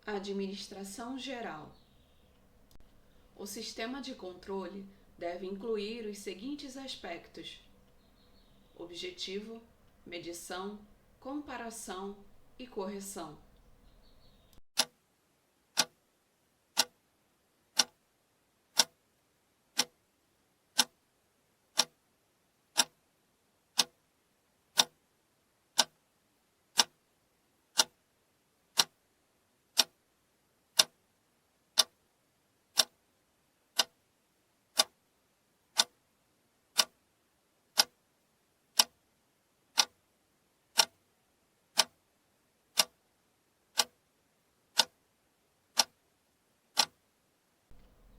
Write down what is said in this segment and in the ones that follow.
Administração geral. O sistema de controle deve incluir os seguintes aspectos: objetivo, medição, comparação e correção.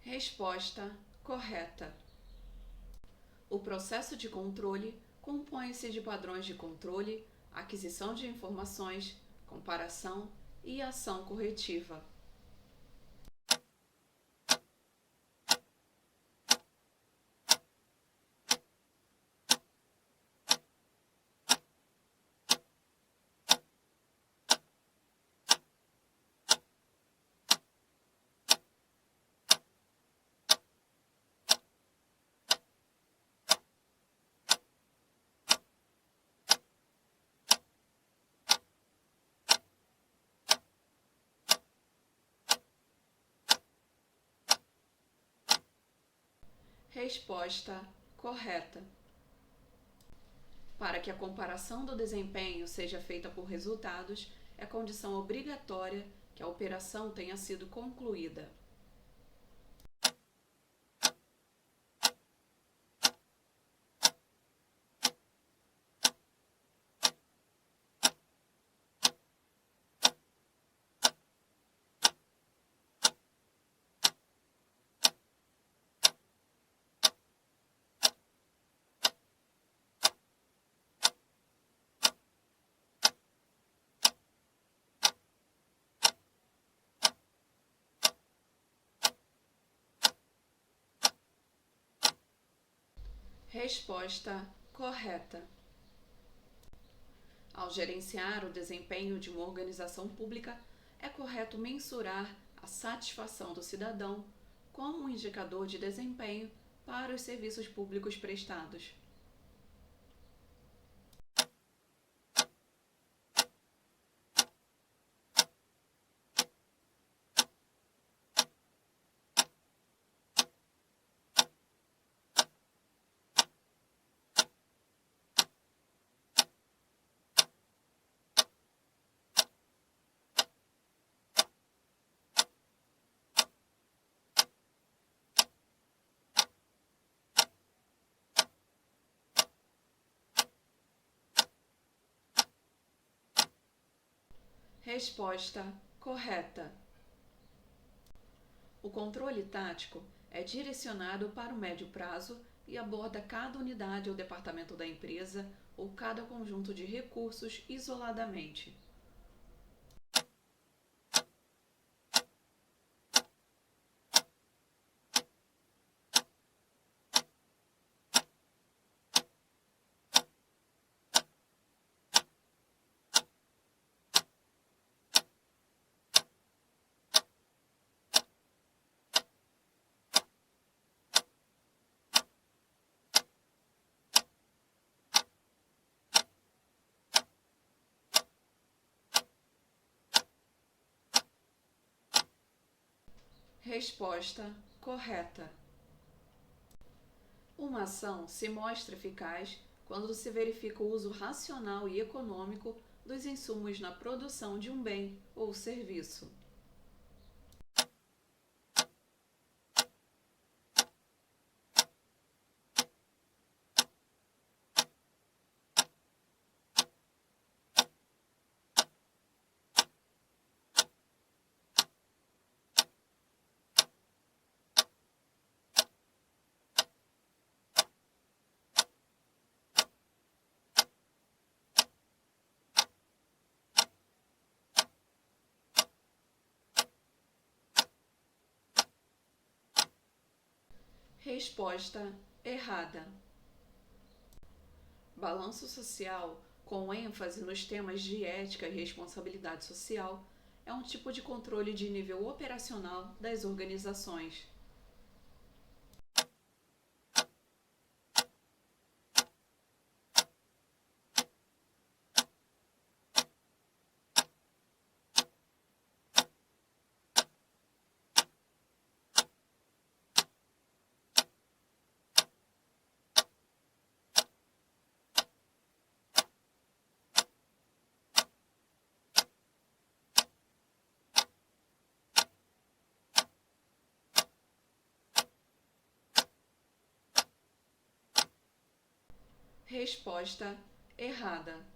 Resposta correta. O processo de controle compõe-se de padrões de controle, aquisição de informações, comparação e ação corretiva. Resposta correta. Para que a comparação do desempenho seja feita por resultados, é condição obrigatória que a operação tenha sido concluída. Resposta correta. Ao gerenciar o desempenho de uma organização pública, é correto mensurar a satisfação do cidadão como um indicador de desempenho para os serviços públicos prestados. Resposta correta. O controle tático é direcionado para o médio prazo e aborda cada unidade ou departamento da empresa ou cada conjunto de recursos isoladamente. Resposta correta. Uma ação se mostra eficaz quando se verifica o uso racional e econômico dos insumos na produção de um bem ou serviço. Resposta errada. Balanço social, com ênfase nos temas de ética e responsabilidade social, é um tipo de controle de nível operacional das organizações. Resposta errada.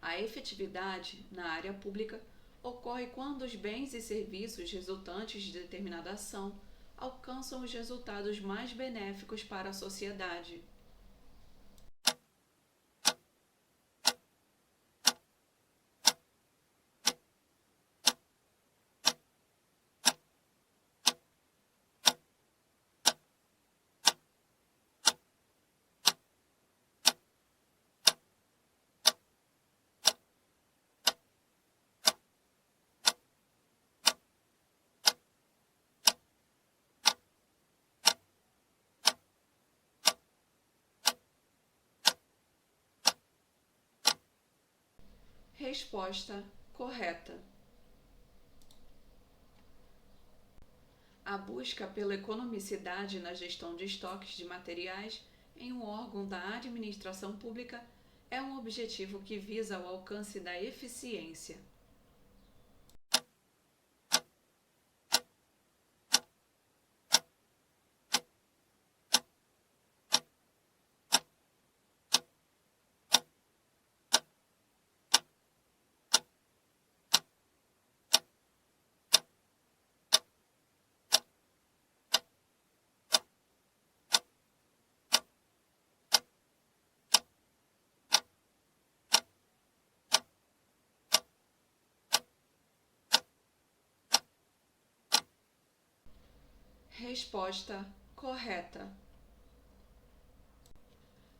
A efetividade na área pública ocorre quando os bens e serviços resultantes de determinada ação alcançam os resultados mais benéficos para a sociedade. Resposta correta. A busca pela economicidade na gestão de estoques de materiais em um órgão da administração pública é um objetivo que visa o alcance da eficiência. Resposta correta.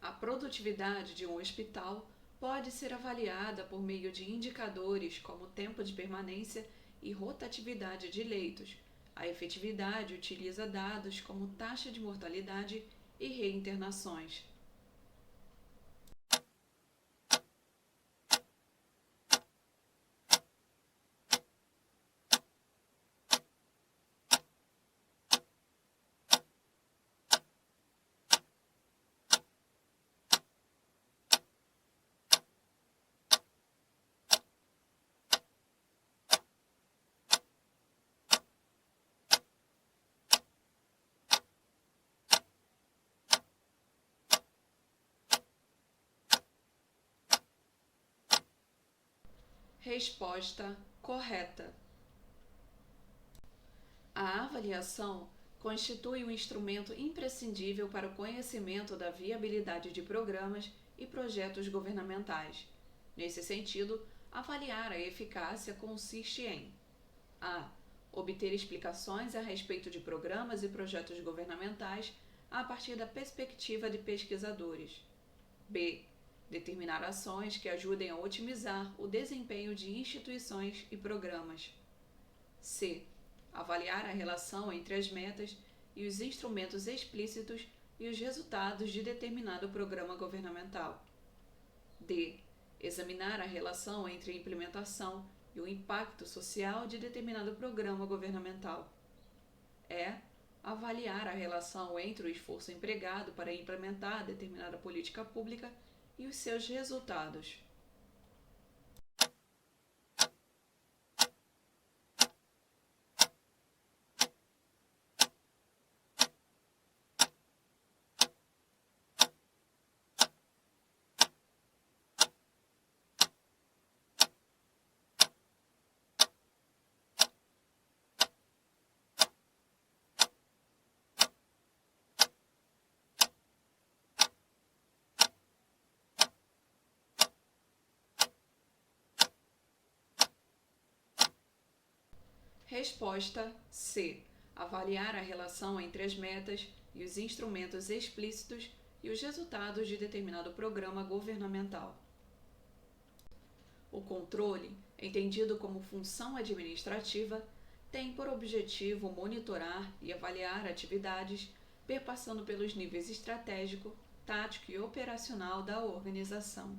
A produtividade de um hospital pode ser avaliada por meio de indicadores como tempo de permanência e rotatividade de leitos. A efetividade utiliza dados como taxa de mortalidade e reinternações. Resposta correta. A avaliação constitui um instrumento imprescindível para o conhecimento da viabilidade de programas e projetos governamentais. Nesse sentido, avaliar a eficácia consiste em: a. Obter explicações a respeito de programas e projetos governamentais a partir da perspectiva de pesquisadores. B. Determinar ações que ajudem a otimizar o desempenho de instituições e programas. C. Avaliar a relação entre as metas e os instrumentos explícitos e os resultados de determinado programa governamental. D. Examinar a relação entre a implementação e o impacto social de determinado programa governamental. E. Avaliar a relação entre o esforço empregado para implementar determinada política pública e os seus resultados. Resposta C. Avaliar a relação entre as metas e os instrumentos explícitos e os resultados de determinado programa governamental. O controle entendido como função administrativa, tem por objetivo monitorar e avaliar atividades, perpassando pelos níveis estratégico, tático e operacional da organização.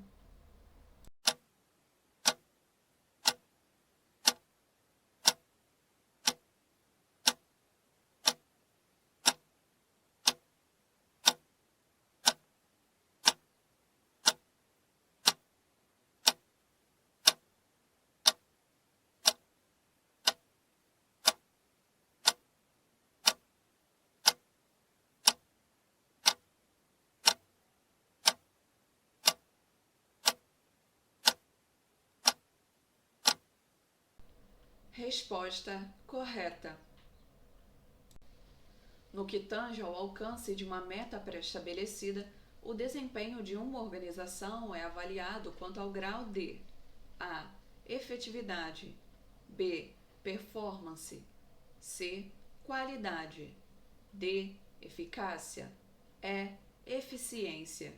Resposta correta. No que tange ao alcance de uma meta pré-estabelecida, o desempenho de uma organização é avaliado quanto ao grau de a. Efetividade, b. Performance, c. Qualidade, d. Eficácia, e. Eficiência.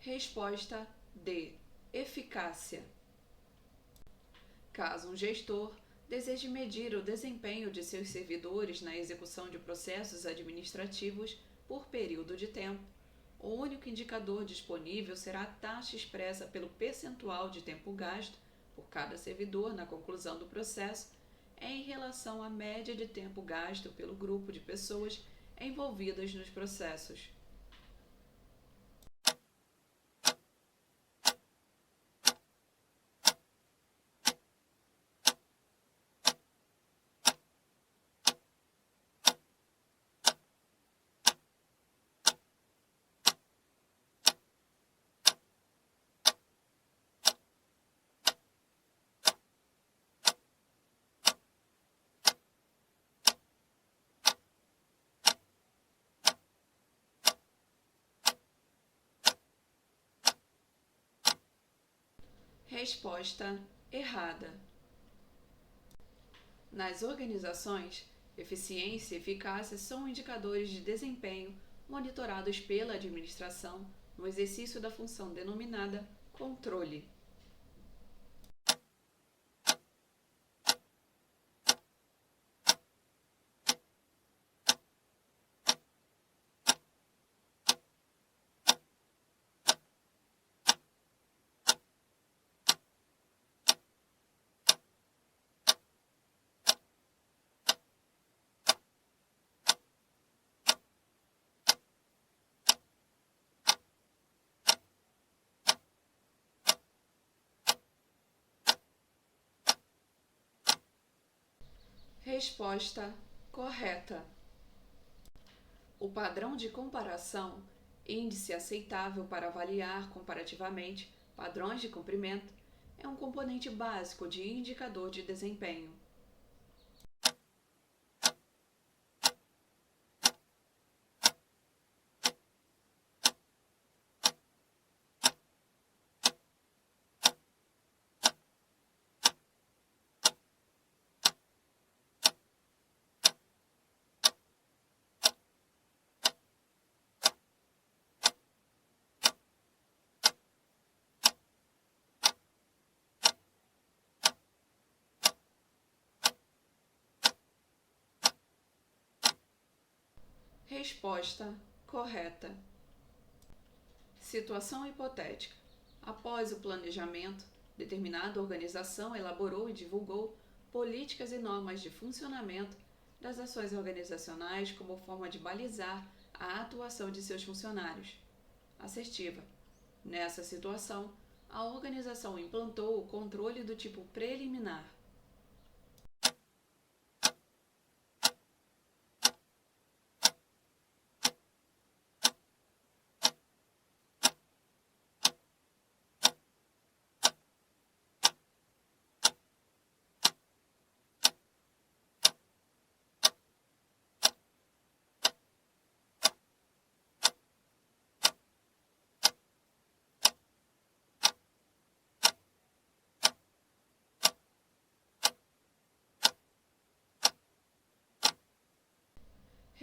Resposta D. Eficácia. Caso um gestor deseje medir o desempenho de seus servidores na execução de processos administrativos por período de tempo, o único indicador disponível será a taxa expressa pelo percentual de tempo gasto por cada servidor na conclusão do processo em relação à média de tempo gasto pelo grupo de pessoas envolvidas nos processos. Resposta errada. Nas organizações, eficiência e eficácia são indicadores de desempenho monitorados pela administração no exercício da função denominada controle. Resposta correta. O padrão de comparação, índice aceitável para avaliar comparativamente padrões de cumprimento, é um componente básico de indicador de desempenho. Resposta correta. Situação hipotética. Após o planejamento, determinada organização elaborou e divulgou políticas e normas de funcionamento das ações organizacionais como forma de balizar a atuação de seus funcionários. Assertiva. Nessa situação, a organização implantou o controle do tipo preliminar.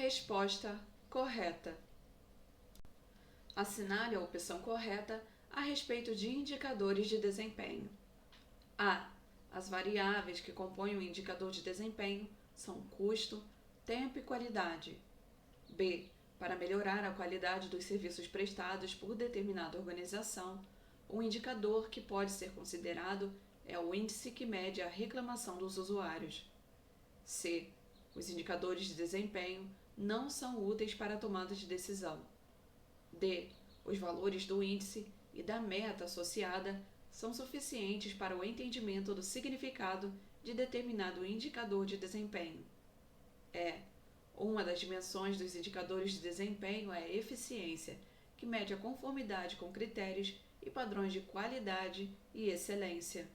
Resposta correta. Assinale a opção correta a respeito de indicadores de desempenho. A. As variáveis que compõem o indicador de desempenho são custo, tempo e qualidade. B. Para melhorar a qualidade dos serviços prestados por determinada organização, um indicador que pode ser considerado é o índice que mede a reclamação dos usuários. C. Os indicadores de desempenho não são úteis para a tomada de decisão. D. Os valores do índice e da meta associada são suficientes para o entendimento do significado de determinado indicador de desempenho. E. Uma das dimensões dos indicadores de desempenho é a eficiência, que mede a conformidade com critérios e padrões de qualidade e excelência.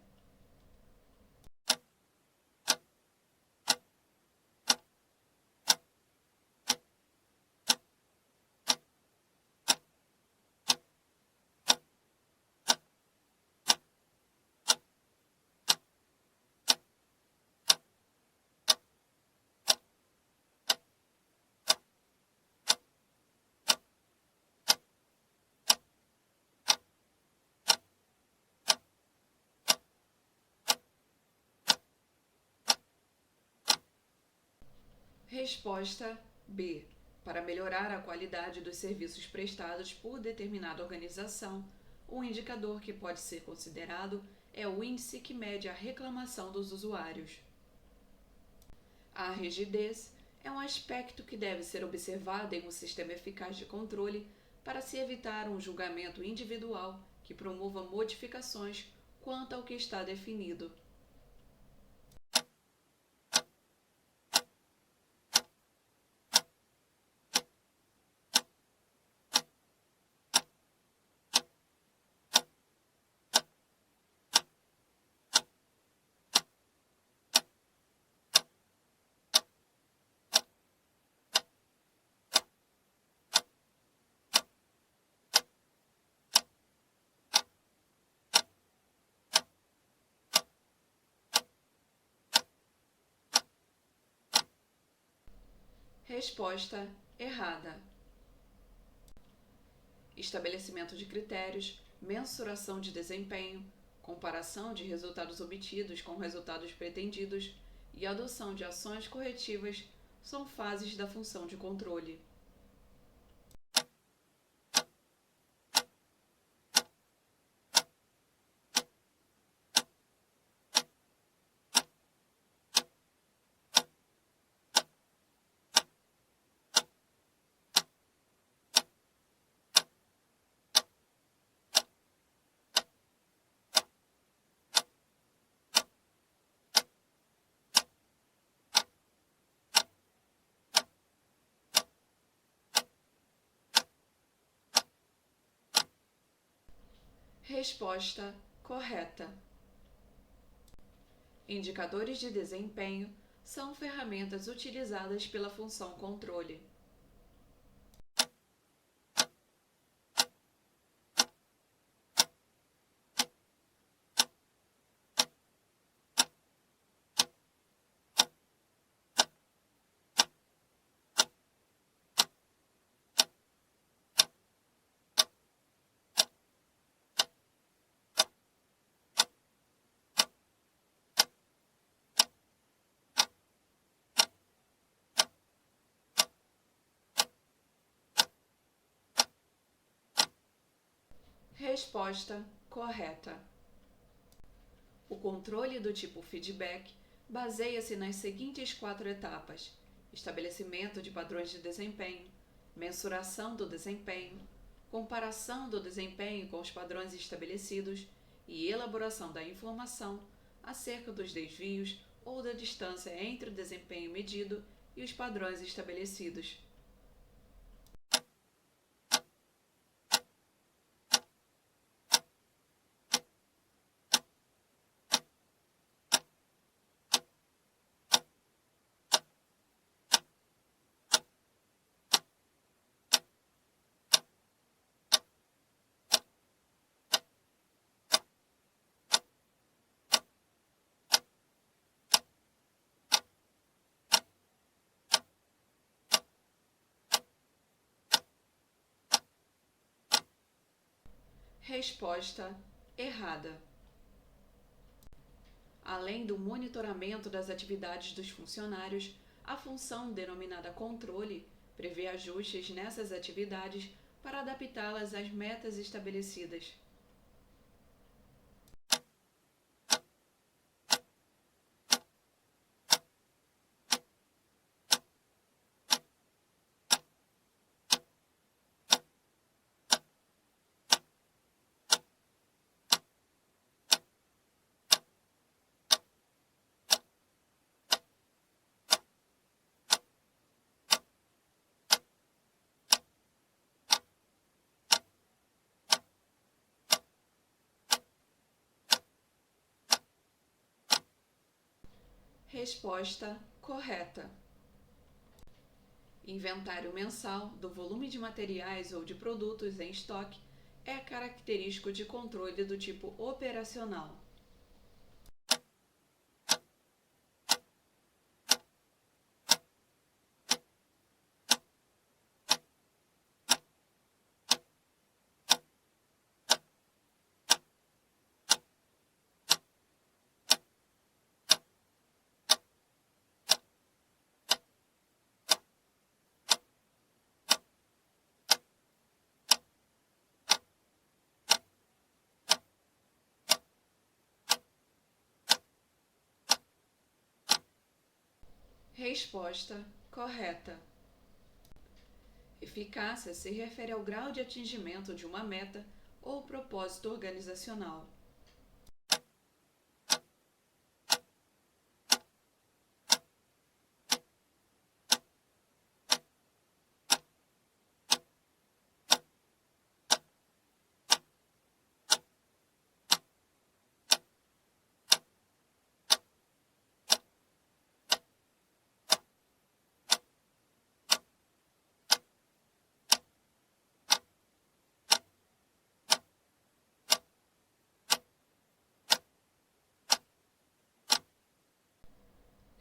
Resposta B. Para melhorar a qualidade dos serviços prestados por determinada organização, um indicador que pode ser considerado é o índice que mede a reclamação dos usuários. A rigidez é um aspecto que deve ser observado em um sistema eficaz de controle para se evitar um julgamento individual que promova modificações quanto ao que está definido. Resposta errada. Estabelecimento de critérios, mensuração de desempenho, comparação de resultados obtidos com resultados pretendidos e adoção de ações corretivas são fases da função de controle. Resposta correta. Indicadores de desempenho são ferramentas utilizadas pela função controle. Resposta correta. O controle do tipo feedback baseia-se nas seguintes 4 etapas: estabelecimento de padrões de desempenho, mensuração do desempenho, comparação do desempenho com os padrões estabelecidos e elaboração da informação acerca dos desvios ou da distância entre o desempenho medido e os padrões estabelecidos. Resposta errada. Além do monitoramento das atividades dos funcionários, a função denominada controle prevê ajustes nessas atividades para adaptá-las às metas estabelecidas. Resposta correta. Inventário mensal do volume de materiais ou de produtos em estoque é característico de controle do tipo operacional. Resposta correta. Eficácia se refere ao grau de atingimento de uma meta ou propósito organizacional.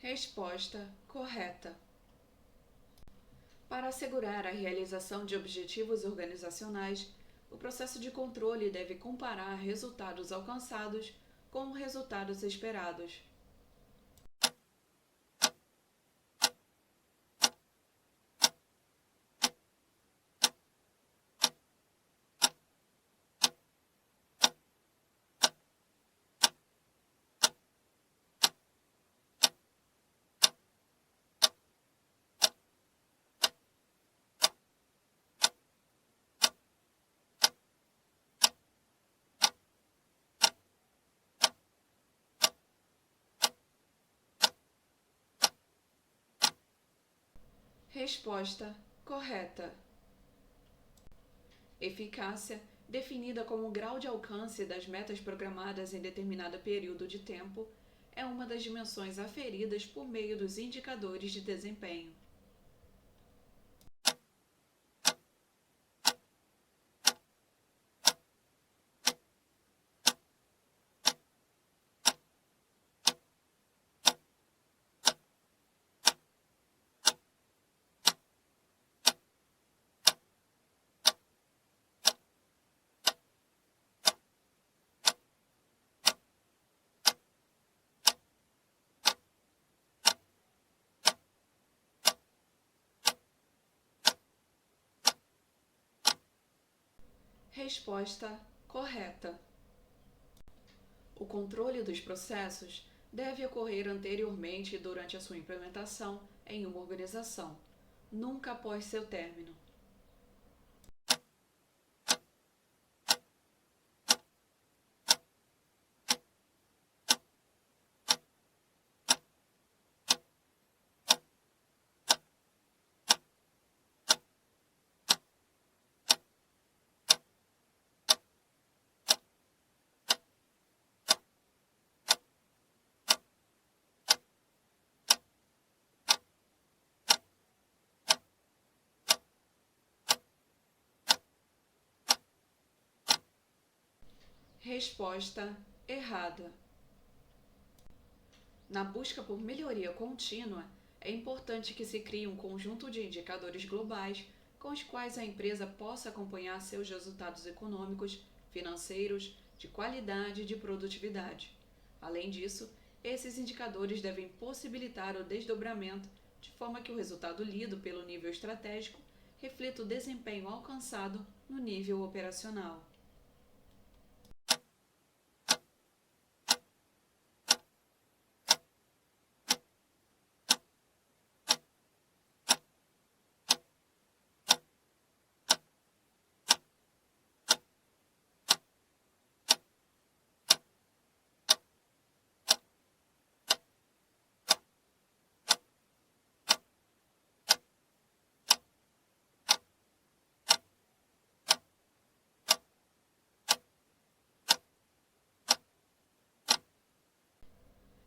Resposta correta. Para assegurar a realização de objetivos organizacionais, o processo de controle deve comparar resultados alcançados com resultados esperados. Resposta correta. Eficácia, definida como o grau de alcance das metas programadas em determinado período de tempo, é uma das dimensões aferidas por meio dos indicadores de desempenho. Resposta correta. O controle dos processos deve ocorrer anteriormente e durante a sua implementação em uma organização, nunca após seu término. Resposta errada. Na busca por melhoria contínua, é importante que se crie um conjunto de indicadores globais com os quais a empresa possa acompanhar seus resultados econômicos, financeiros, de qualidade e de produtividade. Além disso, esses indicadores devem possibilitar o desdobramento de forma que o resultado lido pelo nível estratégico reflita o desempenho alcançado no nível operacional.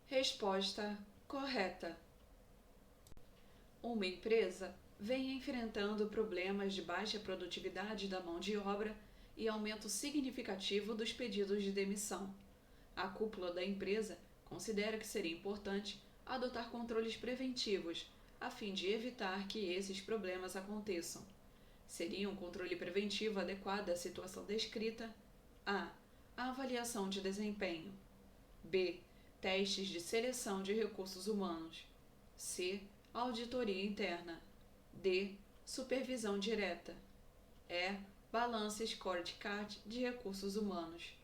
Resposta correta. Uma empresa vem enfrentando problemas de baixa produtividade da mão de obra e aumento significativo dos pedidos de demissão. A cúpula da empresa considera que seria importante adotar controles preventivos a fim de evitar que esses problemas aconteçam. Seria um controle preventivo adequado à situação descrita? A. A avaliação de desempenho. B. Testes de seleção de recursos humanos. C. Auditoria interna. D. Supervisão direta. E. Balance Scorecard de recursos humanos.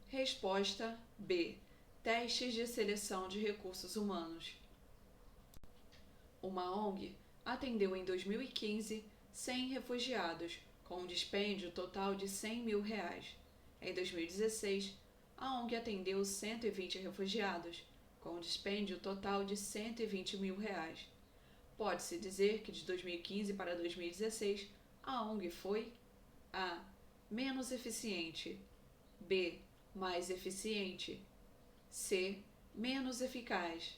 Resposta B. Testes de seleção de recursos humanos. Uma ONG atendeu em 2015 100 refugiados, com um dispêndio total de R$100 mil. Em 2016, a ONG atendeu 120 refugiados, com um dispêndio total de R$120 mil. Pode-se dizer que de 2015 para 2016, a ONG foi A. Menos eficiente. B. Mais eficiente. C. Menos eficaz.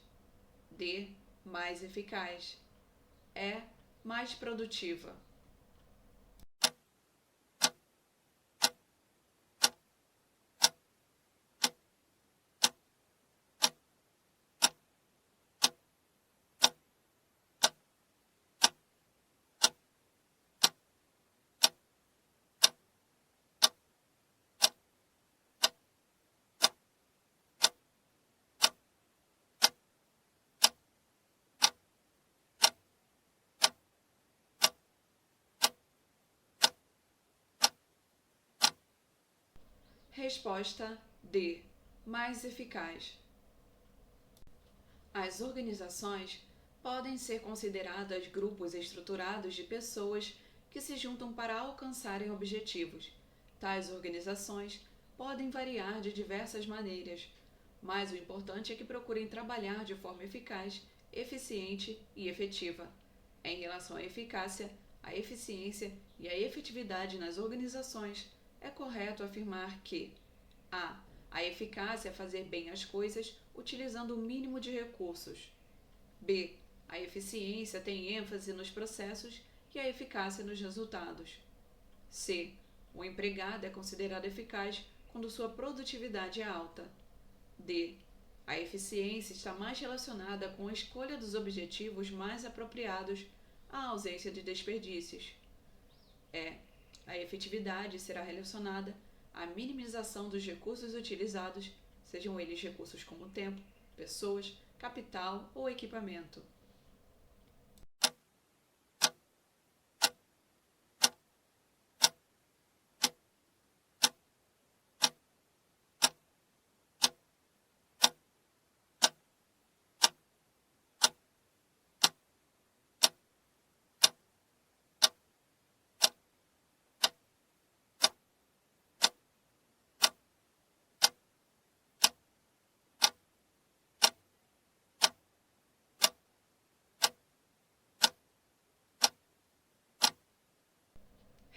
D. Mais eficaz. E. Mais produtiva. Resposta D. Mais eficaz. As organizações podem ser consideradas grupos estruturados de pessoas que se juntam para alcançarem objetivos. Tais organizações podem variar de diversas maneiras, mas o importante é que procurem trabalhar de forma eficaz, eficiente e efetiva. Em relação à eficácia, à eficiência e à efetividade nas organizações, é correto afirmar que A. A eficácia é fazer bem as coisas utilizando o mínimo de recursos. B. A eficiência tem ênfase nos processos e a eficácia nos resultados. C. O empregado é considerado eficaz quando sua produtividade é alta. D. A eficiência está mais relacionada com a escolha dos objetivos mais apropriados à ausência de desperdícios. E. A efetividade será relacionada à minimização dos recursos utilizados, sejam eles recursos como tempo, pessoas, capital ou equipamento.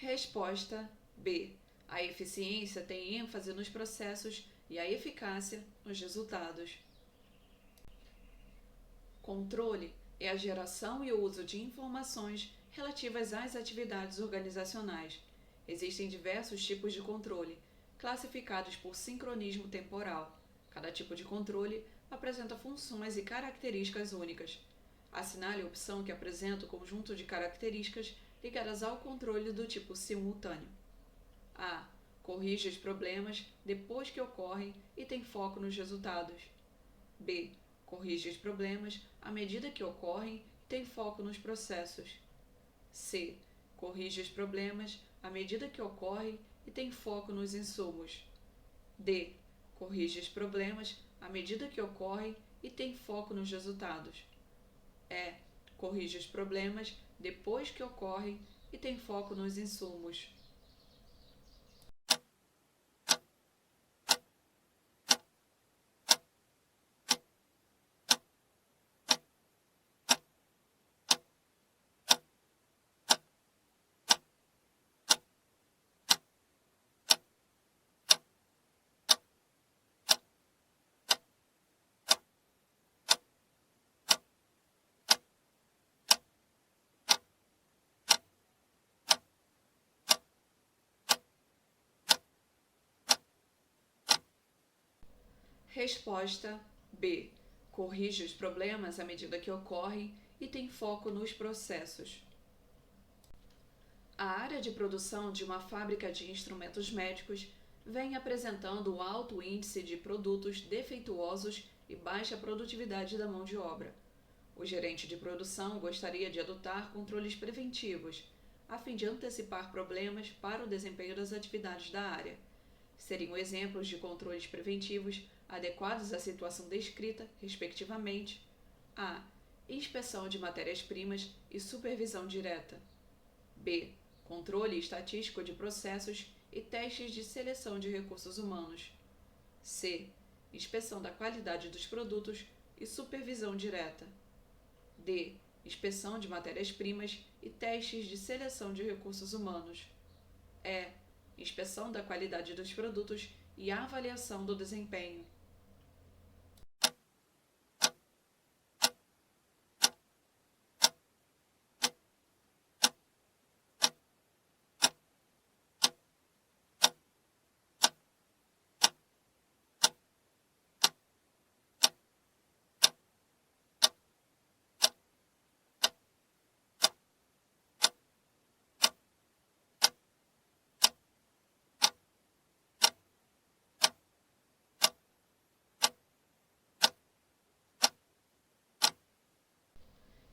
Resposta B. A eficiência tem ênfase nos processos e a eficácia nos resultados. Controle é a geração e o uso de informações relativas às atividades organizacionais. Existem diversos tipos de controle, classificados por sincronismo temporal. Cada tipo de controle apresenta funções e características únicas. Assinale a opção que apresenta o conjunto de características ligadas ao controle do tipo simultâneo. A. Corrige os problemas depois que ocorrem e tem foco nos resultados. B. Corrige os problemas à medida que ocorrem e tem foco nos processos. C. Corrige os problemas à medida que ocorrem e tem foco nos insumos. D. Corrige os problemas à medida que ocorrem e tem foco nos resultados. E. Corrige os problemas depois que ocorrem e tem foco nos insumos. Resposta B. Corrige os problemas à medida que ocorrem e tem foco nos processos. A área de produção de uma fábrica de instrumentos médicos vem apresentando um alto índice de produtos defeituosos e baixa produtividade da mão de obra. O gerente de produção gostaria de adotar controles preventivos, a fim de antecipar problemas para o desempenho das atividades da área. Seriam exemplos de controles preventivos adequados à situação descrita, respectivamente: A. Inspeção de matérias-primas e supervisão direta. B. Controle estatístico de processos e testes de seleção de recursos humanos. C. Inspeção da qualidade dos produtos e supervisão direta. D. Inspeção de matérias-primas e testes de seleção de recursos humanos. E. Inspeção da qualidade dos produtos e avaliação do desempenho.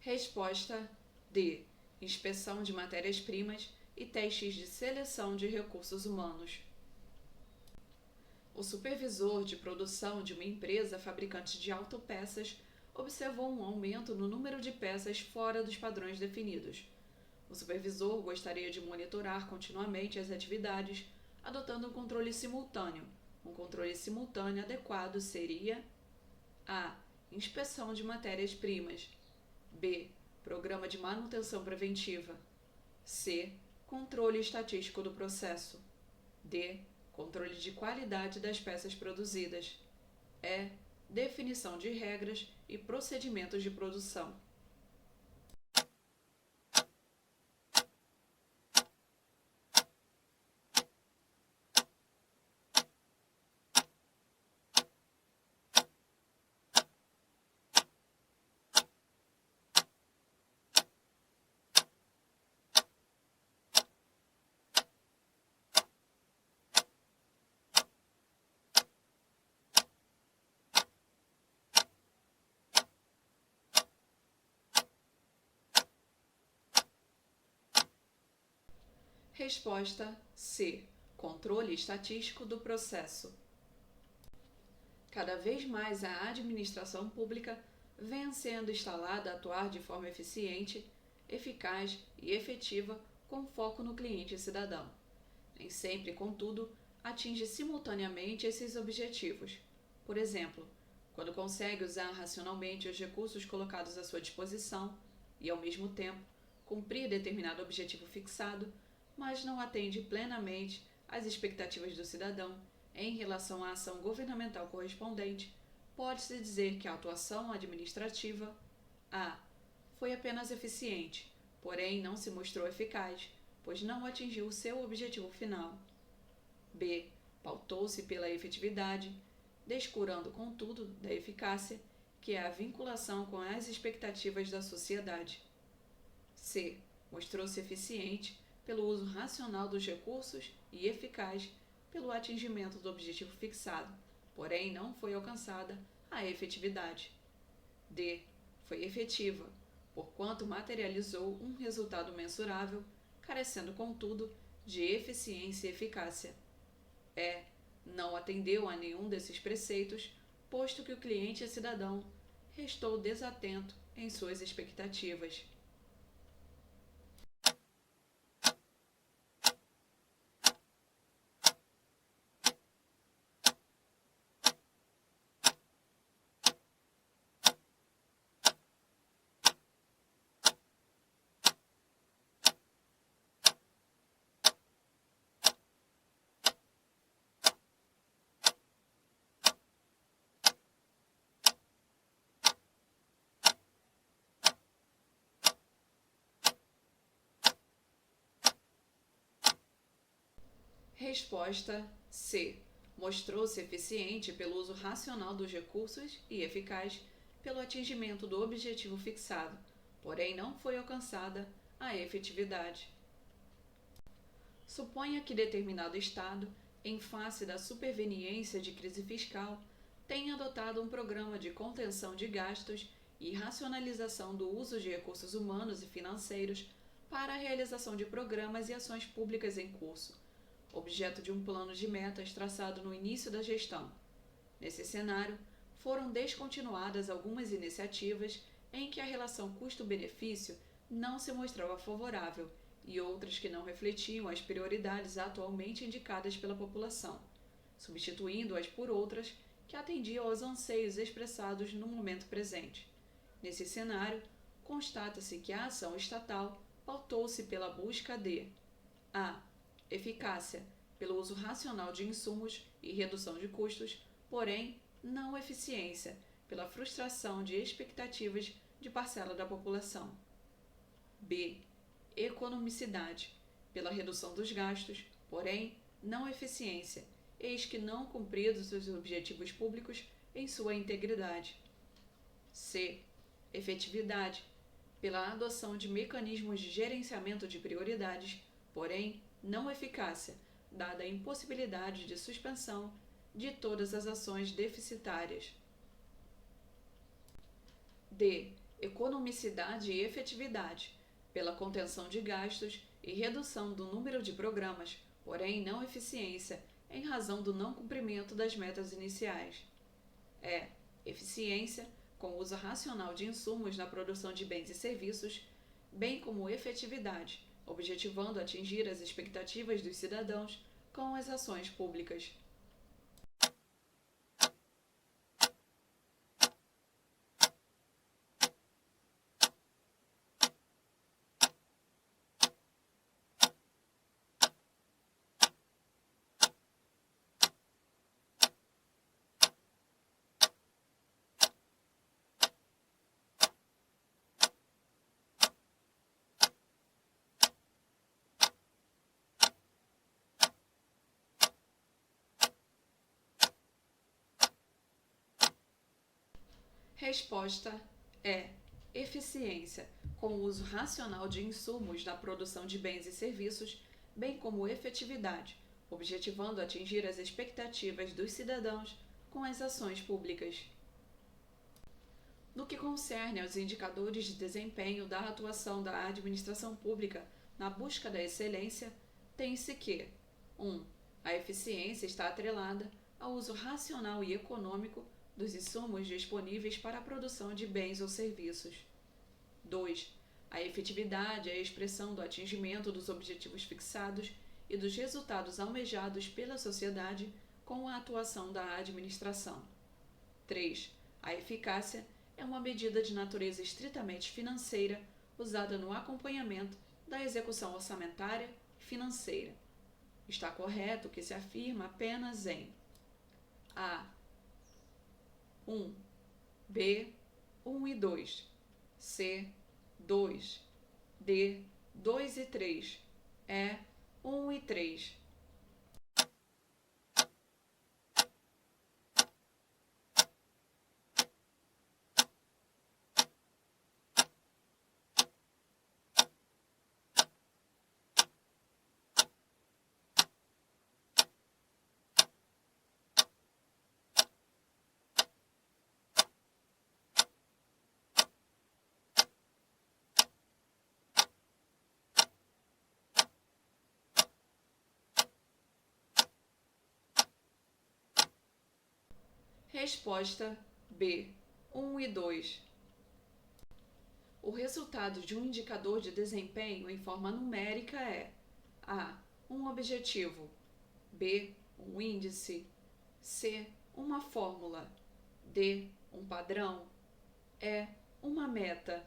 Resposta D. Inspeção de matérias-primas e testes de seleção de recursos humanos. O supervisor de produção de uma empresa fabricante de autopeças observou um aumento no número de peças fora dos padrões definidos. O supervisor gostaria de monitorar continuamente as atividades, adotando um controle simultâneo. Um controle simultâneo adequado seria: A. Inspeção de matérias-primas. B. Programa de manutenção preventiva. C. Controle estatístico do processo. D. Controle de qualidade das peças produzidas. E. Definição de regras e procedimentos de produção. Resposta C. Controle estatístico do processo. Cada vez mais a administração pública vem sendo instalada a atuar de forma eficiente, eficaz e efetiva com foco no cliente cidadão. Nem sempre, contudo, atinge simultaneamente esses objetivos. Por exemplo, quando consegue usar racionalmente os recursos colocados à sua disposição e, ao mesmo tempo, cumprir determinado objetivo fixado, mas não atende plenamente às expectativas do cidadão em relação à ação governamental correspondente, pode-se dizer que a atuação administrativa a. Foi apenas eficiente, porém não se mostrou eficaz, pois não atingiu o seu objetivo final. B. Pautou-se pela efetividade, descurando, contudo, da eficácia, que é a vinculação com as expectativas da sociedade. C. Mostrou-se eficiente pelo uso racional dos recursos e eficaz pelo atingimento do objetivo fixado, porém não foi alcançada a efetividade. D. Foi efetiva, porquanto materializou um resultado mensurável, carecendo, contudo, de eficiência e eficácia. E. Não atendeu a nenhum desses preceitos, posto que o cliente e cidadão restou desatento em suas expectativas. Resposta C. Mostrou-se eficiente pelo uso racional dos recursos e eficaz pelo atingimento do objetivo fixado, porém não foi alcançada a efetividade. Suponha que determinado Estado, em face da superveniência de crise fiscal, tenha adotado um programa de contenção de gastos e racionalização do uso de recursos humanos e financeiros para a realização de programas e ações públicas em curso, objeto de um plano de metas traçado no início da gestão. Nesse cenário, foram descontinuadas algumas iniciativas em que a relação custo-benefício não se mostrava favorável e outras que não refletiam as prioridades atualmente indicadas pela população, substituindo-as por outras que atendiam aos anseios expressados no momento presente. Nesse cenário, constata-se que a ação estatal pautou-se pela busca de a. Eficácia, pelo uso racional de insumos e redução de custos, porém não eficiência, pela frustração de expectativas de parcela da população. B. Economicidade, pela redução dos gastos, porém não eficiência, eis que não cumpridos os objetivos públicos em sua integridade. C. Efetividade, pela adoção de mecanismos de gerenciamento de prioridades, porém não eficácia, dada a impossibilidade de suspensão de todas as ações deficitárias. D. Economicidade e efetividade, pela contenção de gastos e redução do número de programas, porém não eficiência, em razão do não cumprimento das metas iniciais. E. Eficiência, com o uso racional de insumos na produção de bens e serviços, bem como efetividade, objetivando atingir as expectativas dos cidadãos com as ações públicas. Resposta é eficiência, com o uso racional de insumos na produção de bens e serviços, bem como efetividade, objetivando atingir as expectativas dos cidadãos com as ações públicas. No que concerne aos indicadores de desempenho da atuação da administração pública na busca da excelência, tem-se que 1. A eficiência está atrelada ao uso racional e econômico dos insumos disponíveis para a produção de bens ou serviços. 2. A efetividade é a expressão do atingimento dos objetivos fixados e dos resultados almejados pela sociedade com a atuação da administração. 3. A eficácia é uma medida de natureza estritamente financeira usada no acompanhamento da execução orçamentária, financeira. Está correto que se afirma apenas em A. 1, B. 1 e 2, C. 2, D. 2 e 3, E. 1 e 3. Resposta B. 1 e 2. O resultado de um indicador de desempenho em forma numérica é A. Um objetivo, B. Um índice, C. Uma fórmula, D. Um padrão, E. Uma meta.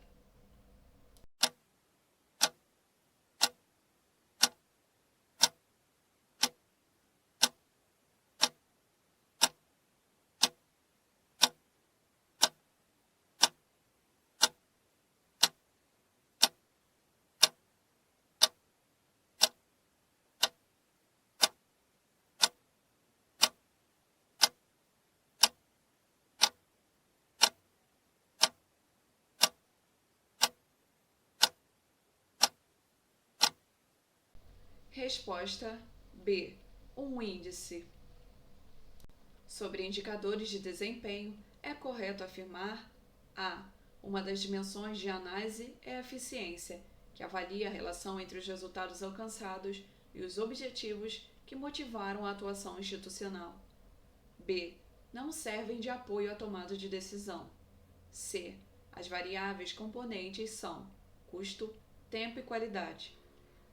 Resposta B. Um índice. Sobre indicadores de desempenho, é correto afirmar A. Uma das dimensões de análise é a eficiência, que avalia a relação entre os resultados alcançados e os objetivos que motivaram a atuação institucional. B. Não servem de apoio à tomada de decisão. C. As variáveis componentes são custo, tempo e qualidade.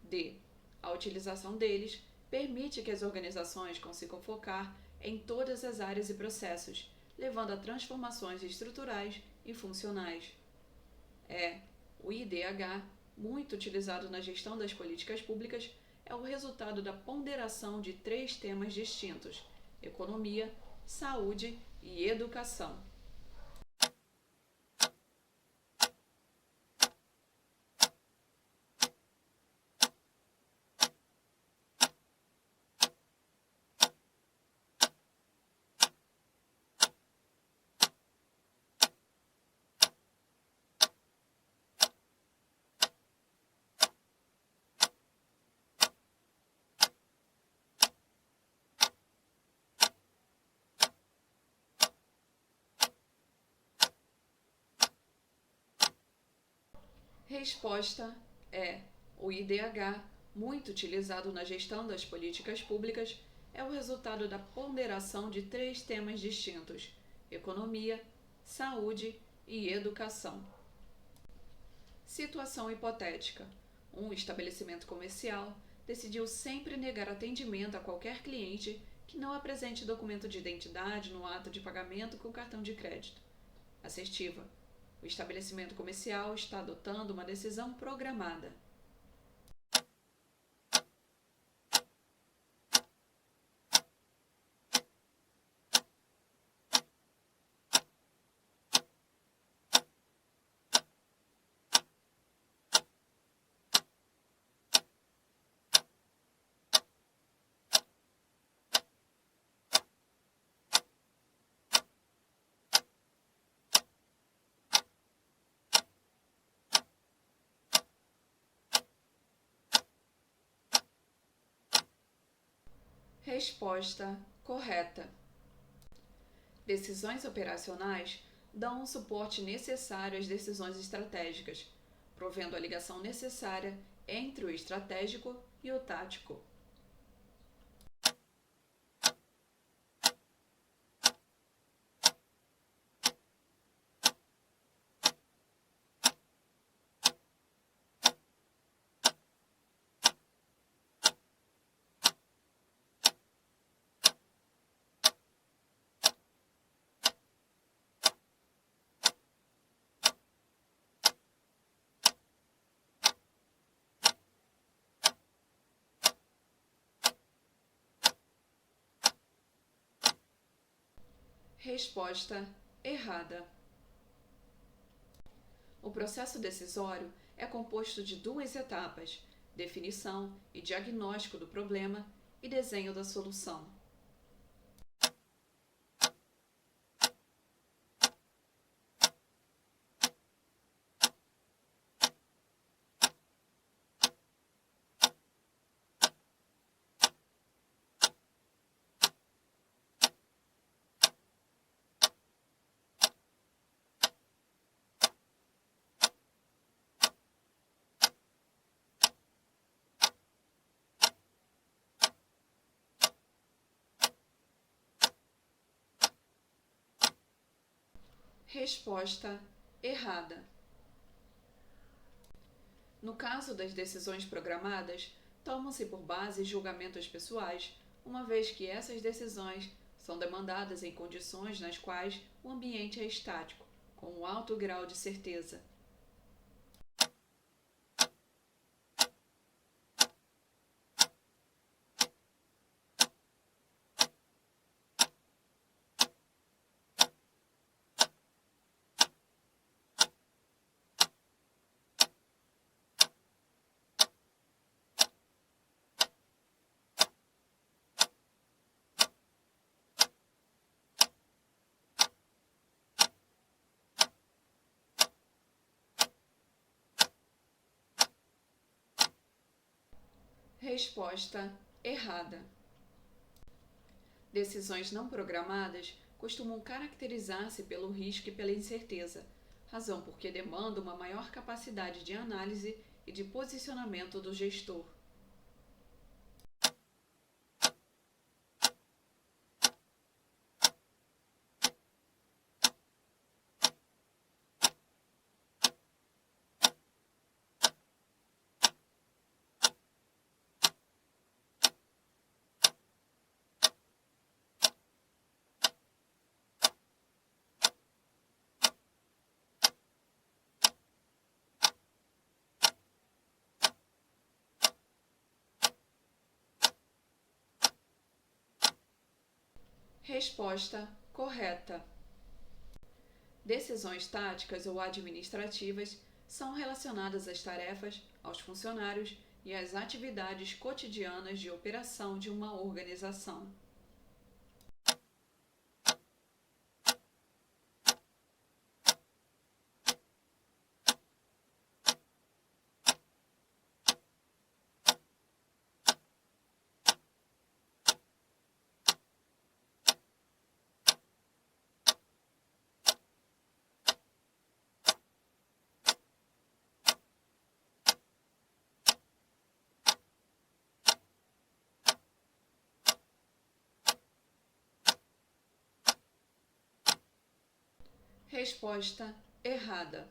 D. A utilização deles permite que as organizações consigam focar em todas as áreas e processos, levando a transformações estruturais e funcionais. E. O IDH, muito utilizado na gestão das políticas públicas, é o resultado da ponderação de 3 temas distintos: economia, saúde e educação. Resposta é: o IDH, muito utilizado na gestão das políticas públicas, é o resultado da ponderação de 3 temas distintos: economia, saúde e educação. Situação hipotética: um estabelecimento comercial decidiu sempre negar atendimento a qualquer cliente que não apresente documento de identidade no ato de pagamento com cartão de crédito. Assertiva: o estabelecimento comercial está adotando uma decisão programada. Resposta correta. Decisões operacionais dão o suporte necessário às decisões estratégicas, provendo a ligação necessária entre o estratégico e o tático. Resposta errada. O processo decisório é composto de duas etapas: definição e diagnóstico do problema e desenho da solução. Resposta errada. No caso das decisões programadas, tomam-se por base julgamentos pessoais, uma vez que essas decisões são demandadas em condições nas quais o ambiente é estático, com um alto grau de certeza. Resposta errada. Decisões não programadas costumam caracterizar-se pelo risco e pela incerteza, razão porque demandam uma maior capacidade de análise e de posicionamento do gestor. Resposta correta. Decisões táticas ou administrativas são relacionadas às tarefas, aos funcionários e às atividades cotidianas de operação de uma organização. Resposta errada.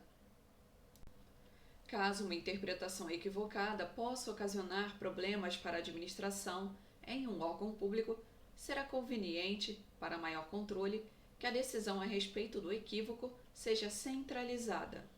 Caso uma interpretação equivocada possa ocasionar problemas para a administração em um órgão público, será conveniente, para maior controle, que a decisão a respeito do equívoco seja centralizada.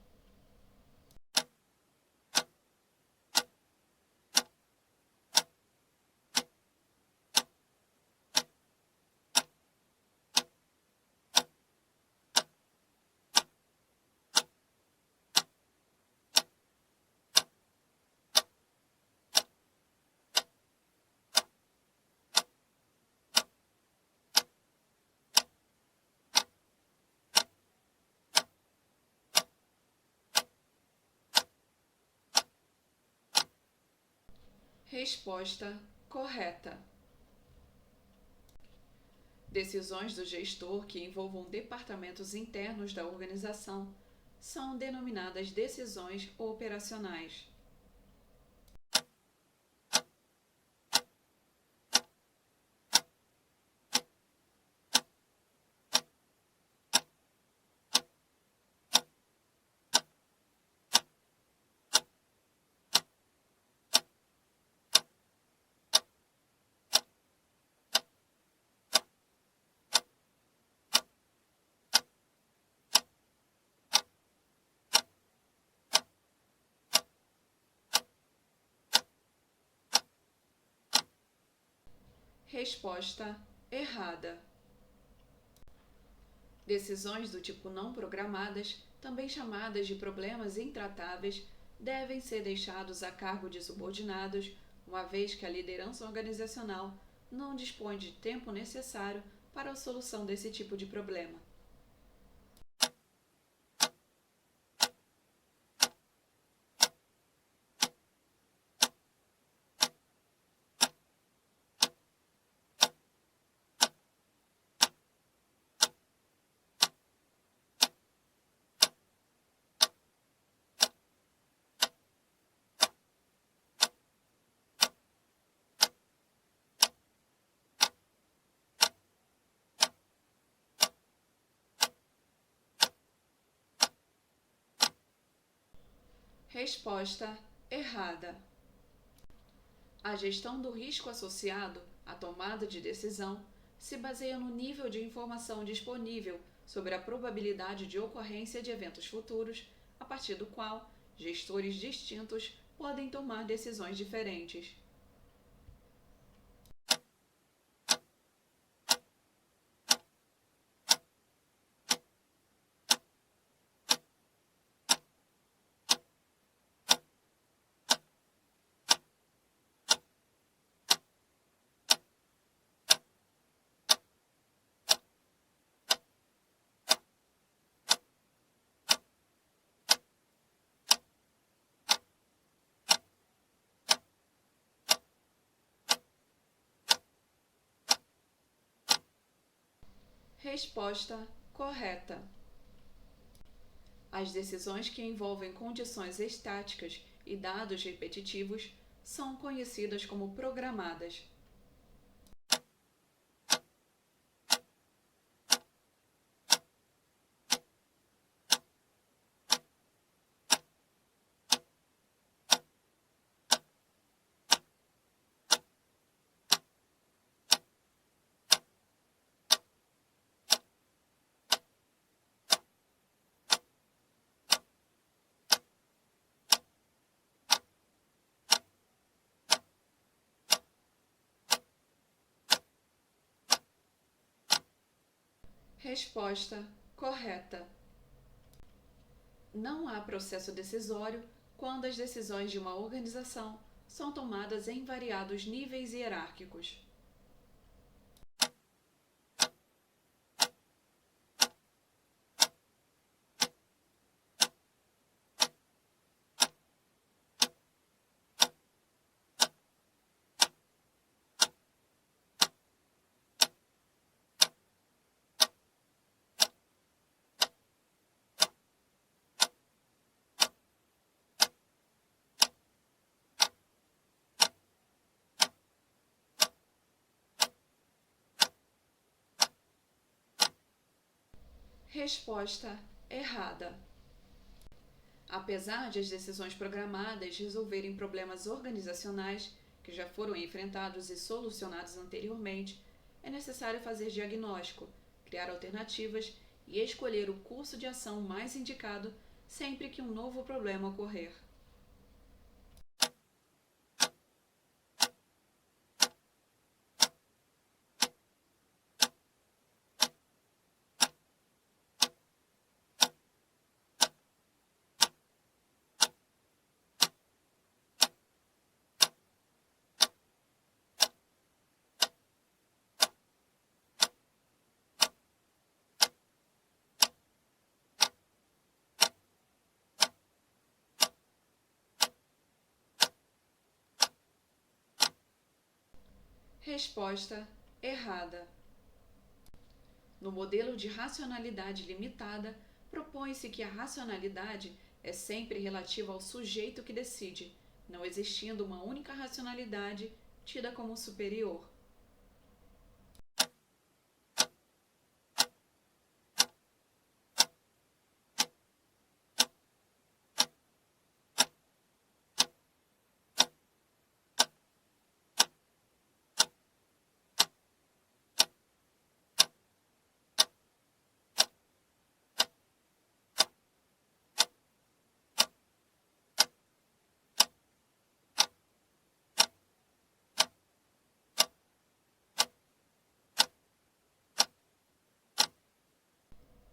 Resposta correta. Decisões do gestor que envolvam departamentos internos da organização são denominadas decisões operacionais. Resposta errada. Decisões do tipo não programadas, também chamadas de problemas intratáveis, devem ser deixados a cargo de subordinados, uma vez que a liderança organizacional não dispõe de tempo necessário para a solução desse tipo de problema. Resposta errada. A gestão do risco associado à tomada de decisão se baseia no nível de informação disponível sobre a probabilidade de ocorrência de eventos futuros, a partir do qual gestores distintos podem tomar decisões diferentes. Resposta correta. As decisões que envolvem condições estáticas e dados repetitivos são conhecidas como programadas. Resposta correta. Não há processo decisório quando as decisões de uma organização são tomadas em variados níveis hierárquicos. Resposta errada. Apesar de as decisões programadas resolverem problemas organizacionais que já foram enfrentados e solucionados anteriormente, é necessário fazer diagnóstico, criar alternativas e escolher o curso de ação mais indicado sempre que um novo problema ocorrer. Resposta errada. No modelo de racionalidade limitada, propõe-se que a racionalidade é sempre relativa ao sujeito que decide, não existindo uma única racionalidade tida como superior.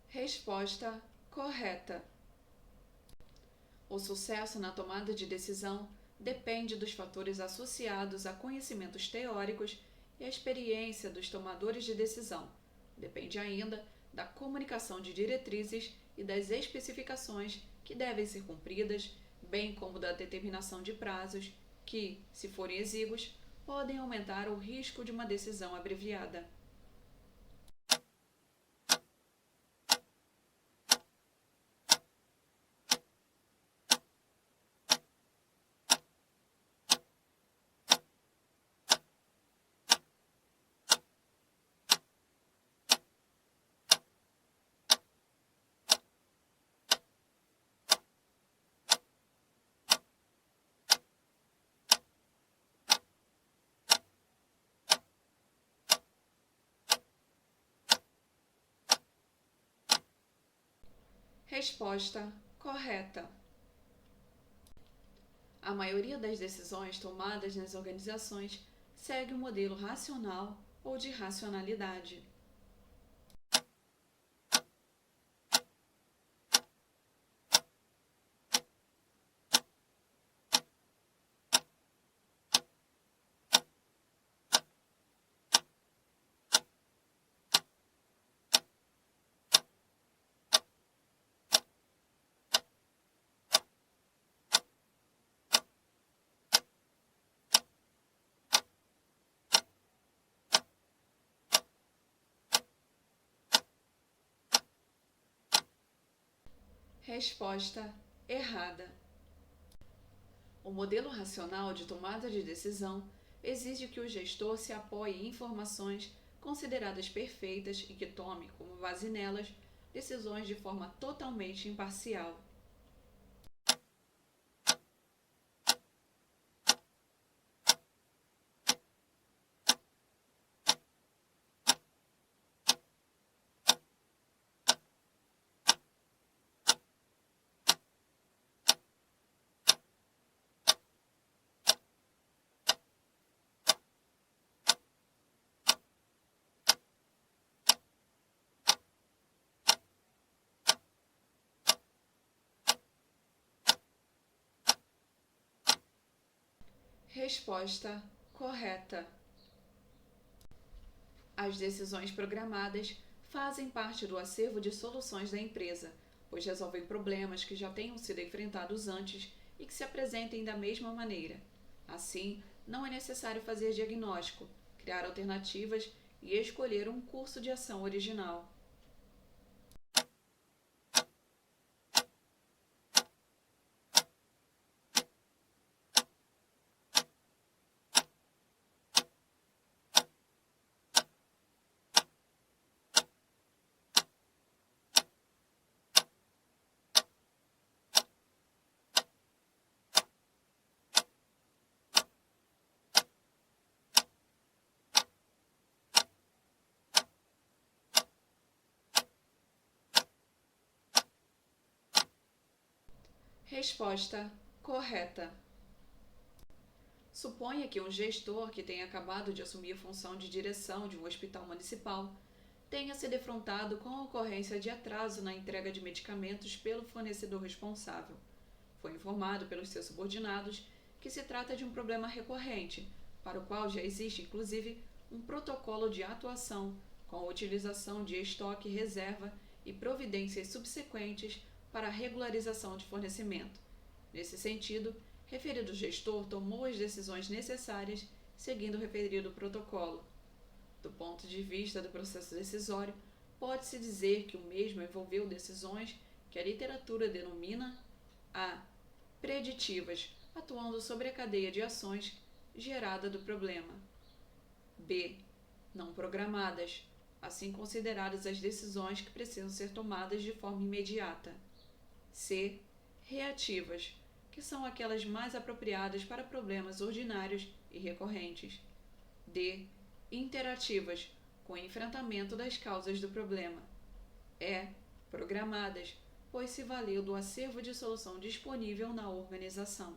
Resposta correta. O sucesso na tomada de decisão depende dos fatores associados a conhecimentos teóricos e a experiência dos tomadores de decisão. Depende ainda da comunicação de diretrizes e das especificações que devem ser cumpridas, bem como da determinação de prazos que, se forem exíguos, podem aumentar o risco de uma decisão abreviada. Resposta correta. A maioria das decisões tomadas nas organizações segue um modelo racional ou de racionalidade. Resposta errada. O modelo racional de tomada de decisão exige que o gestor se apoie em informações consideradas perfeitas e que tome, como base nelas, decisões de forma totalmente imparcial. Resposta correta. As decisões programadas fazem parte do acervo de soluções da empresa, pois resolvem problemas que já tenham sido enfrentados antes e que se apresentem da mesma maneira. Assim, não é necessário fazer diagnóstico, criar alternativas e escolher um curso de ação original. Resposta correta. Suponha que um gestor que tenha acabado de assumir a função de direção de um hospital municipal tenha se defrontado com a ocorrência de atraso na entrega de medicamentos pelo fornecedor responsável. Foi informado pelos seus subordinados que se trata de um problema recorrente, para o qual já existe, inclusive, um protocolo de atuação com a utilização de estoque reserva e providências subsequentes para a regularização de fornecimento. Nesse sentido, referido gestor tomou as decisões necessárias seguindo o referido protocolo. Do ponto de vista do processo decisório, pode-se dizer que o mesmo envolveu decisões que a literatura denomina a. Preditivas, atuando sobre a cadeia de ações gerada do problema. B. Não programadas, assim consideradas as decisões que precisam ser tomadas de forma imediata. C. Reativas, que são aquelas mais apropriadas para problemas ordinários e recorrentes. D. Interativas, com o enfrentamento das causas do problema. E. Programadas, pois se valeu do acervo de solução disponível na organização.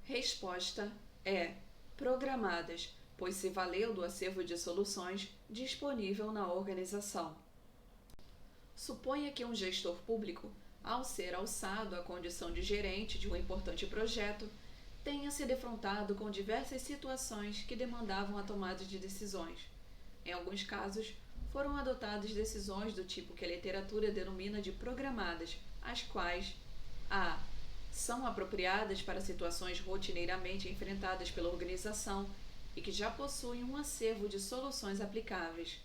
Resposta é programadas, pois se valeu do acervo de soluções disponível na organização. Suponha que um gestor público, ao ser alçado à condição de gerente de um importante projeto, tenha se defrontado com diversas situações que demandavam a tomada de decisões. Em alguns casos, foram adotadas decisões do tipo que a literatura denomina de programadas, as quais a. São apropriadas para situações rotineiramente enfrentadas pela organização e que já possuem um acervo de soluções aplicáveis.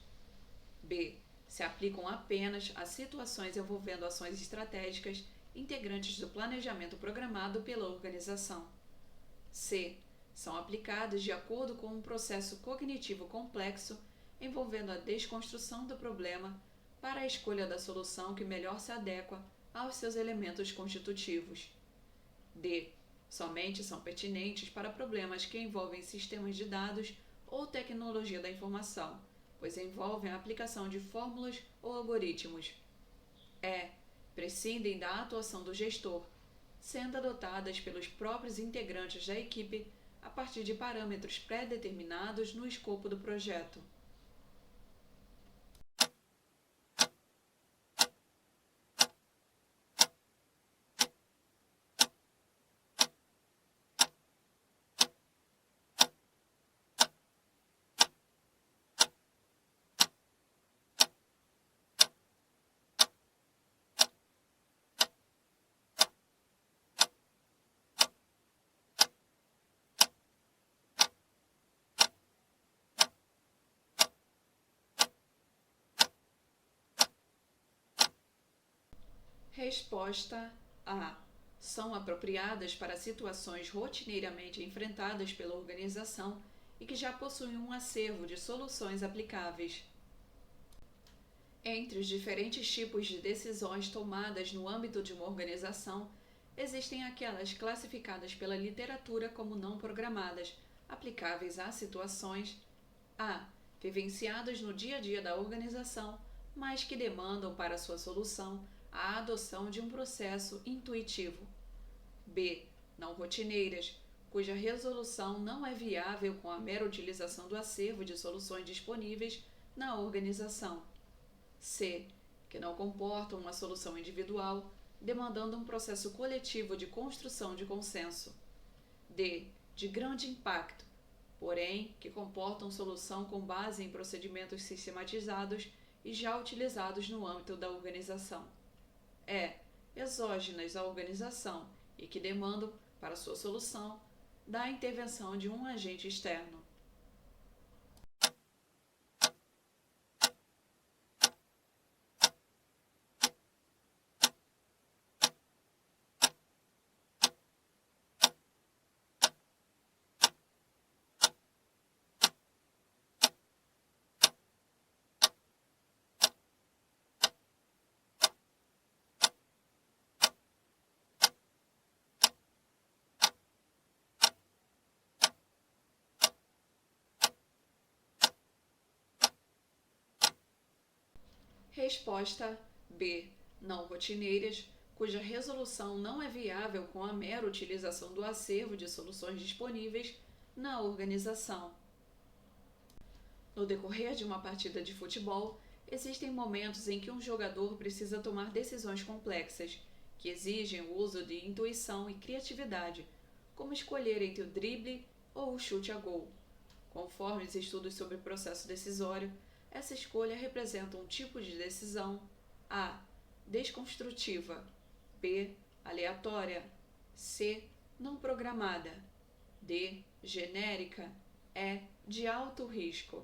B. Se aplicam apenas a situações envolvendo ações estratégicas integrantes do planejamento programado pela organização. C. São aplicadas de acordo com um processo cognitivo complexo envolvendo a desconstrução do problema para a escolha da solução que melhor se adequa aos seus elementos constitutivos. D. Somente são pertinentes para problemas que envolvem sistemas de dados ou tecnologia da informação, pois envolvem a aplicação de fórmulas ou algoritmos. E. Prescindem da atuação do gestor, sendo adotadas pelos próprios integrantes da equipe a partir de parâmetros pré-determinados no escopo do projeto. Resposta A. São apropriadas para situações rotineiramente enfrentadas pela organização e que já possuem um acervo de soluções aplicáveis. Entre os diferentes tipos de decisões tomadas no âmbito de uma organização, existem aquelas classificadas pela literatura como não programadas, aplicáveis a situações a. Vivenciadas no dia a dia da organização, mas que demandam para sua solução a adoção de um processo intuitivo. B. Não rotineiras, cuja resolução não é viável com a mera utilização do acervo de soluções disponíveis na organização. C. Que não comportam uma solução individual, demandando um processo coletivo de construção de consenso. D. De grande impacto, porém que comportam solução com base em procedimentos sistematizados e já utilizados no âmbito da organização. Exógenas à organização e que demandam, para sua solução, da intervenção de um agente externo. Resposta B. Não rotineiras, cuja resolução não é viável com a mera utilização do acervo de soluções disponíveis na organização. No decorrer de uma partida de futebol, existem momentos em que um jogador precisa tomar decisões complexas, que exigem o uso de intuição e criatividade, como escolher entre o drible ou o chute a gol. Conforme os estudos sobre o processo decisório, essa escolha representa um tipo de decisão A. Desconstrutiva, B. Aleatória, C. Não programada, D. Genérica, E. De alto risco.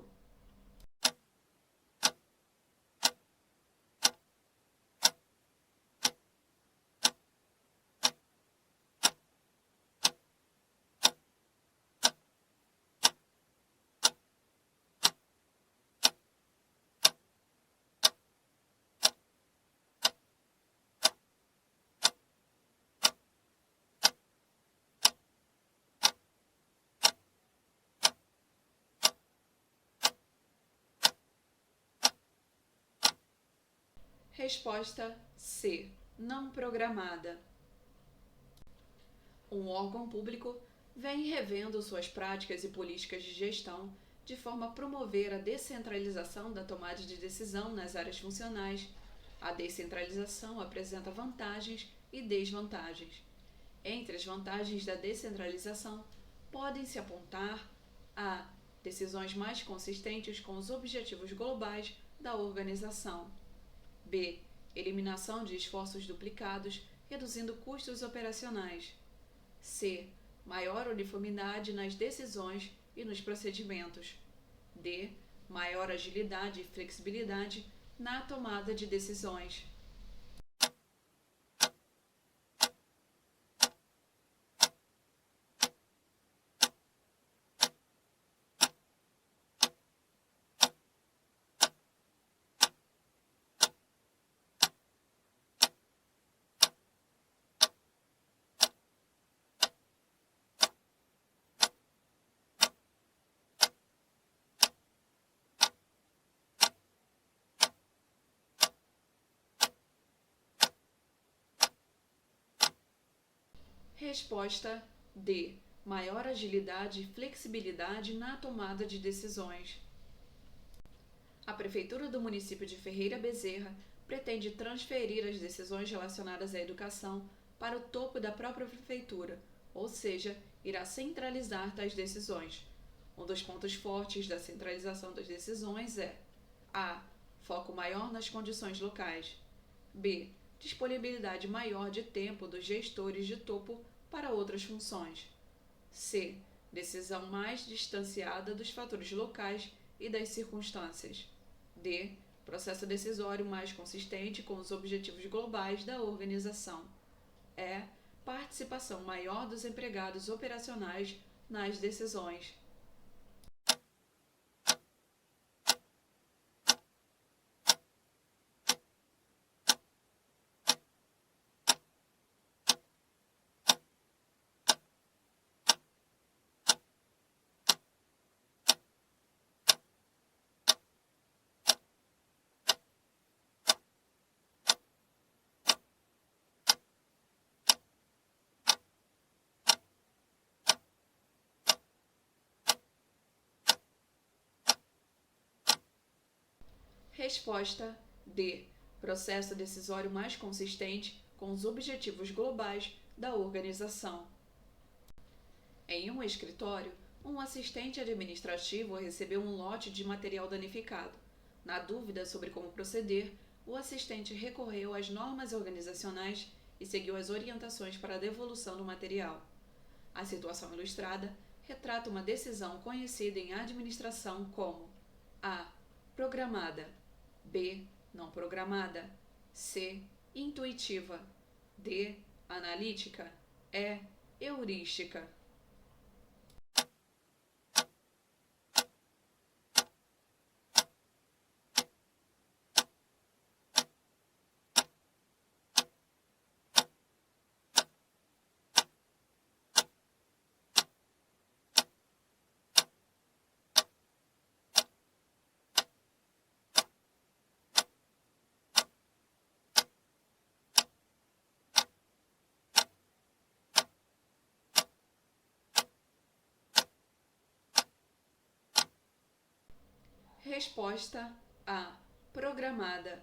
Resposta C. Não programada. Um órgão público vem revendo suas práticas e políticas de gestão de forma a promover a descentralização da tomada de decisão nas áreas funcionais. A descentralização apresenta vantagens e desvantagens. Entre as vantagens da descentralização, podem-se apontar a decisões mais consistentes com os objetivos globais da organização. B. Eliminação de esforços duplicados, reduzindo custos operacionais. C. Maior uniformidade nas decisões e nos procedimentos. D. Maior agilidade e flexibilidade na tomada de decisões. Resposta D. Maior agilidade e flexibilidade na tomada de decisões. A Prefeitura do município de Ferreira Bezerra pretende transferir as decisões relacionadas à educação para o topo da própria Prefeitura, ou seja, irá centralizar tais decisões. Um dos pontos fortes da centralização das decisões é a. Foco maior nas condições locais. B. Disponibilidade maior de tempo dos gestores de topo para outras funções. C. Decisão mais distanciada dos fatores locais e das circunstâncias. D. Processo decisório mais consistente com os objetivos globais da organização. E. Participação maior dos empregados operacionais nas decisões. Resposta D. Processo decisório mais consistente com os objetivos globais da organização. Em um escritório, um assistente administrativo recebeu um lote de material danificado. Na dúvida sobre como proceder, o assistente recorreu às normas organizacionais e seguiu as orientações para a devolução do material. A situação ilustrada retrata uma decisão conhecida em administração como A. Programada. B. Não programada. C. Intuitiva. D. Analítica. E. Heurística. Resposta A. Programada.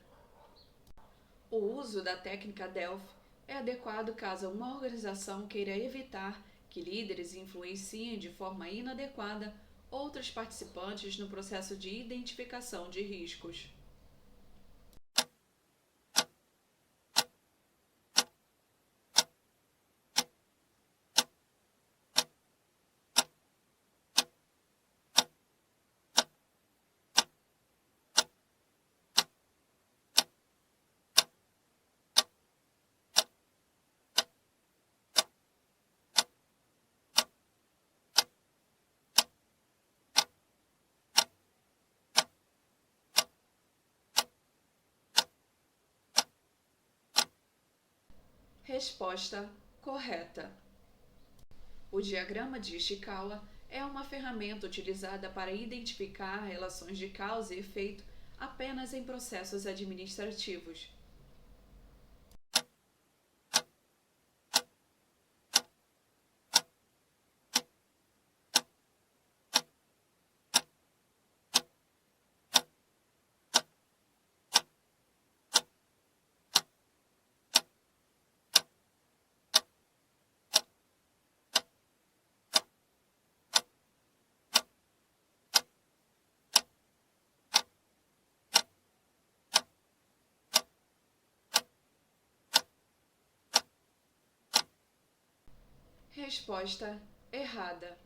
O uso da técnica Delphi é adequado caso uma organização queira evitar que líderes influenciem de forma inadequada outros participantes no processo de identificação de riscos. Resposta correta. O diagrama de Ishikawa é uma ferramenta utilizada para identificar relações de causa e efeito apenas em processos administrativos. Resposta errada.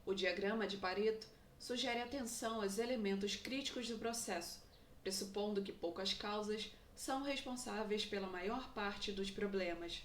O diagrama de Pareto sugere atenção aos elementos críticos do processo, pressupondo que poucas causas são responsáveis pela maior parte dos problemas.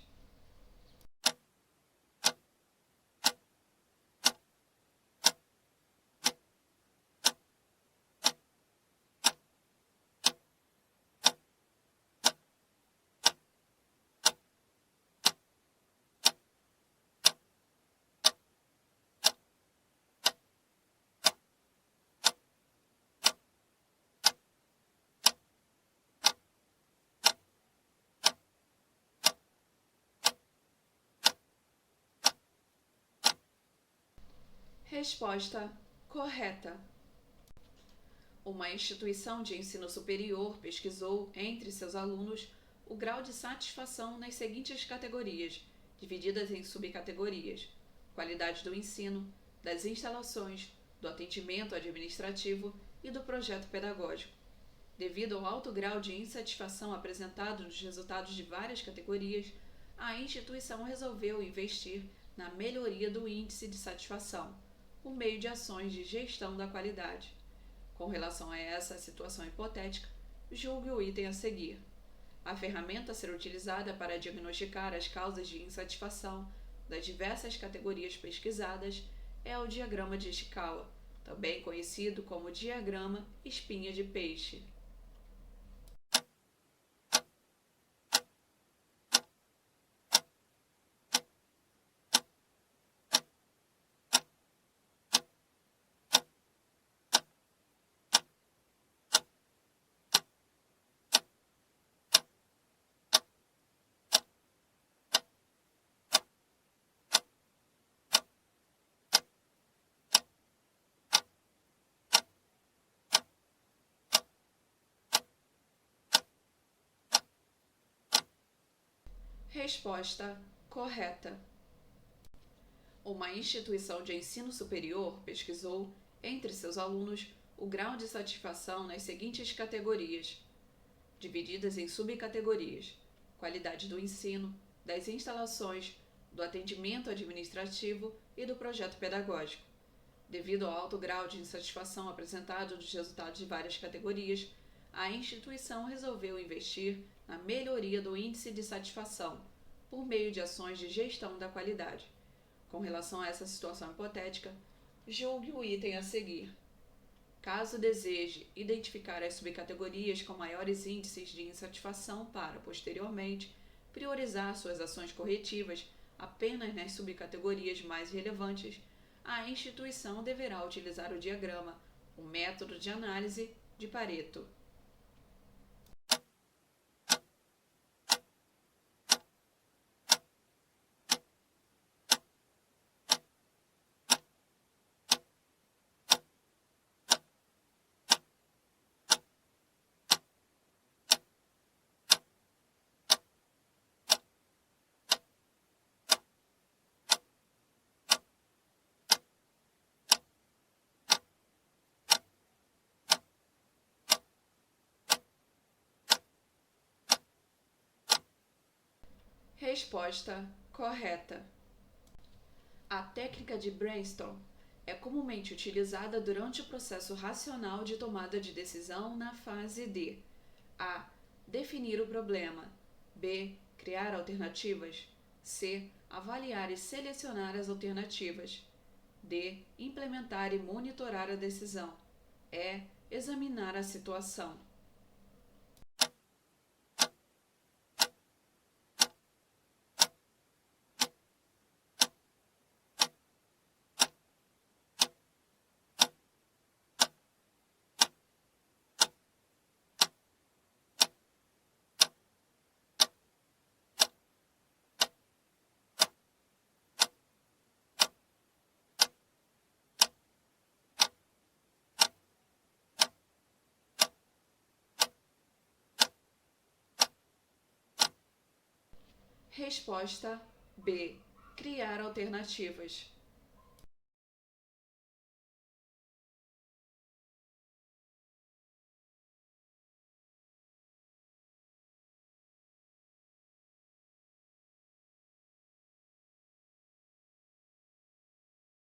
Resposta correta. Uma instituição de ensino superior pesquisou entre seus alunos o grau de satisfação nas seguintes categorias, divididas em subcategorias: qualidade do ensino, das instalações, do atendimento administrativo e do projeto pedagógico. Devido ao alto grau de insatisfação apresentado nos resultados de várias categorias, a instituição resolveu investir na melhoria do índice de satisfação, por meio de ações de gestão da qualidade. Com relação a essa situação hipotética, julgue o item a seguir. A ferramenta a ser utilizada para diagnosticar as causas de insatisfação das diversas categorias pesquisadas é o diagrama de Ishikawa, também conhecido como diagrama espinha de peixe. Resposta correta. Uma instituição de ensino superior pesquisou entre seus alunos o grau de satisfação nas seguintes categorias, divididas em subcategorias: qualidade do ensino, das instalações, do atendimento administrativo e do projeto pedagógico. Devido ao alto grau de insatisfação apresentado nos resultados de várias categorias, a instituição resolveu investir na melhoria do índice de satisfação, por meio de ações de gestão da qualidade. Com relação a essa situação hipotética, julgue o item a seguir. Caso deseje identificar as subcategorias com maiores índices de insatisfação para, posteriormente, priorizar suas ações corretivas apenas nas subcategorias mais relevantes, a instituição deverá utilizar o diagrama, o método de análise de Pareto. Resposta correta. A técnica de brainstorm é comumente utilizada durante o processo racional de tomada de decisão na fase de a. Definir o problema, b. Criar alternativas, c. Avaliar e selecionar as alternativas, d. Implementar e monitorar a decisão, e. Examinar a situação. Resposta B. Criar alternativas.